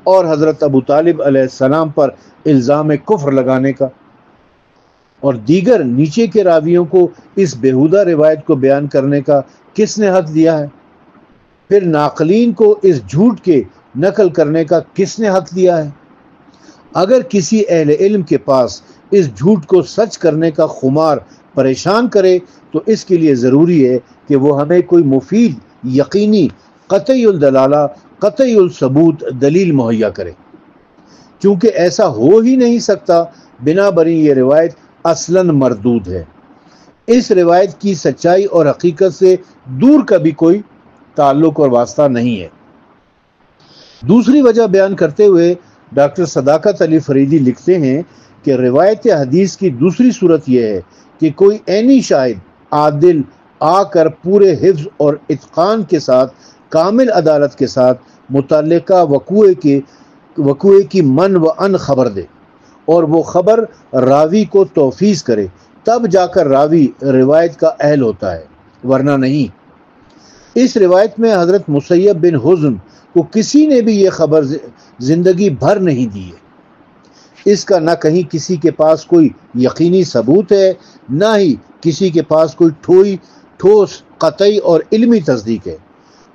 اور حضرت ابو طالب علیہ السلام پر الزام کفر لگانے کا، اور دیگر نیچے کے راویوں کو اس بیہودہ روایت کو بیان کرنے کا کس نے حق دیا ہے؟ پھر ناقلین کو اس جھوٹ کے نقل کرنے کا کس نے حق دیا ہے؟ اگر کسی اہل علم کے پاس اس جھوٹ کو سچ کرنے کا خمار پریشان کرے تو اس کے لیے ضروری ہے کہ وہ ہمیں کوئی مفید، یقینی، قطعی الدلالہ، قطعی الثبوت دلیل مہیا کرے، چونکہ ایسا ہو ہی نہیں سکتا، بنا بری یہ روایت اصلاً مردود ہے۔ اس روایت کی سچائی اور حقیقت سے دور کا بھی کوئی تعلق اور واسطہ نہیں ہے۔ دوسری وجہ بیان کرتے ہوئے ڈاکٹر صداقت علی فریدی لکھتے ہیں کہ روایت حدیث کی دوسری صورت یہ ہے کہ کوئی عینی شاہد عادل آ کر پورے حفظ اور اتقان کے ساتھ، کامل عدالت کے ساتھ متعلقہ وقوعے کی من و ان خبر دے، اور وہ خبر راوی کو توفیق کرے، تب جا کر راوی روایت کا اہل ہوتا ہے، ورنہ نہیں۔ اس روایت میں حضرت مسیب بن حزن کو کسی نے بھی یہ خبر زندگی بھر نہیں دی ہے۔ اس کا نہ کہیں کسی کے پاس کوئی یقینی ثبوت ہے، نہ ہی کسی کے پاس کوئی ٹھوس قطعی اور علمی تصدیق ہے۔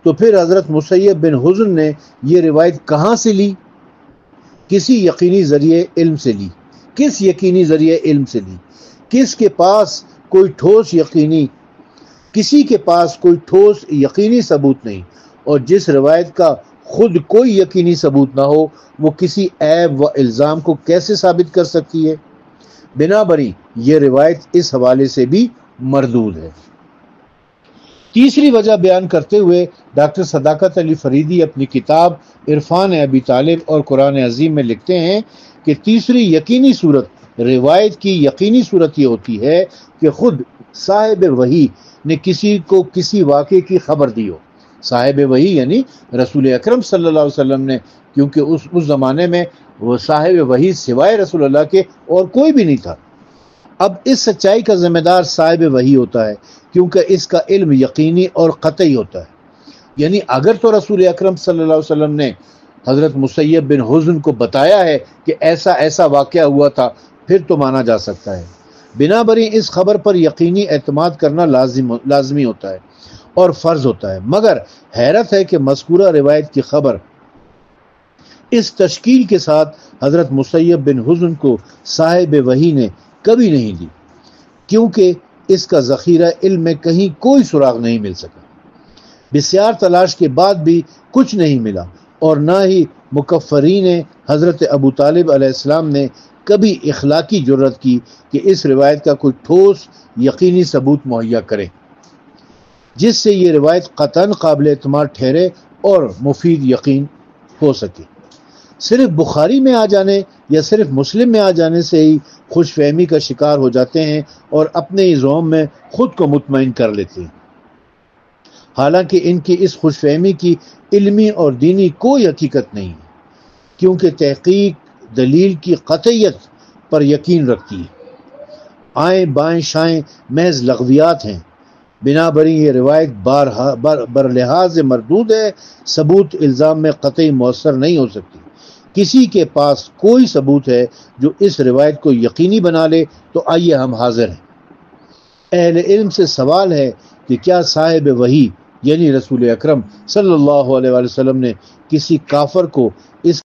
تو پھر حضرت مسیب بن حزن نے یہ روایت کہاں سے لی؟ کسی یقینی ذریعے علم سے لی۔ کس یقینی ذریعے علم سے لی؟ کسی کے پاس کوئی ٹھوس یقینی ثبوت نہیں، اور جس روایت کا خود کوئی یقینی ثبوت نہ ہو، وہ کسی عیب و الزام کو کیسے ثابت کر سکتی ہے؟ بنا بری یہ روایت اس حوالے سے بھی مردود ہے۔ تیسری وجہ بیان کرتے ہوئے ڈاکٹر صداقت علی فریدی اپنی کتاب عرفان ابی طالب اور قرآن عظیم میں لکھتے ہیں کہ تیسری یقینی صورت، روایت کی یقینی صورت یہ ہوتی ہے کہ خود صاحب وحی نے کسی کو کسی واقعے کی خبر دی ہو۔ صاحب وحی یعنی رسول اکرم صلی اللہ علیہ وسلم نے، کیونکہ اس زمانے میں وہ صاحب وحی سوائے رسول اللہ کے اور کوئی بھی نہیں تھا۔ اب اس سچائی کا ذمہ دار صاحب وحی ہوتا ہے، کیونکہ اس کا علم یقینی اور قطعی ہوتا ہے۔ یعنی اگر تو رسول اکرم صلی اللہ علیہ وسلم نے حضرت مسیب بن حزن کو بتایا ہے کہ ایسا ایسا واقعہ ہوا تھا، پھر تو مانا جا سکتا ہے۔ بنا بری اس خبر پر یقینی اعتماد کرنا لازمی ہوتا ہے اور فرض ہوتا ہے، مگر حیرت ہے کہ مذکورہ روایت کی خبر اس تشکیل کے ساتھ حضرت مسیب بن حزن کو صاحب وحی نے کبھی نہیں دی، کیونکہ اس کا ذخیرہ علم میں کہیں کوئی سراغ نہیں مل سکا۔ بسیار تلاش کے بعد بھی کچھ نہیں ملا، اور نہ ہی مکفرین حضرت ابو طالب علیہ السلام نے کبھی اخلاقی جرات کی کہ اس روایت کا کوئی ٹھوس یقینی ثبوت مہیا کرے جس سے یہ روایت قطعاً قابل اعتماد ٹھہرے اور مفید یقین ہو سکے۔ صرف بخاری میں آ جانے یا صرف مسلم میں آ جانے سے ہی خوش فہمی کا شکار ہو جاتے ہیں اور اپنے ہی زوم میں خود کو مطمئن کر لیتے ہیں، حالانکہ ان کی اس خوش فہمی کی علمی اور دینی کوئی حقیقت نہیں ہے، کیونکہ تحقیق دلیل کی قطعیت پر یقین رکھتی ہے، آئیں بائیں شائیں محض لغویات ہیں۔ بنا بری یہ روایت برلحاظ مردود ہے، ثبوت الزام میں قطعی مؤثر نہیں ہو سکتی۔ کسی کے پاس کوئی ثبوت ہے جو اس روایت کو یقینی بنا لے تو آئیے ہم حاضر ہیں۔ اہل علم سے سوال ہے کہ کیا صاحب وحی یعنی رسول اکرم صلی اللہ علیہ وسلم نے کسی کافر کو اس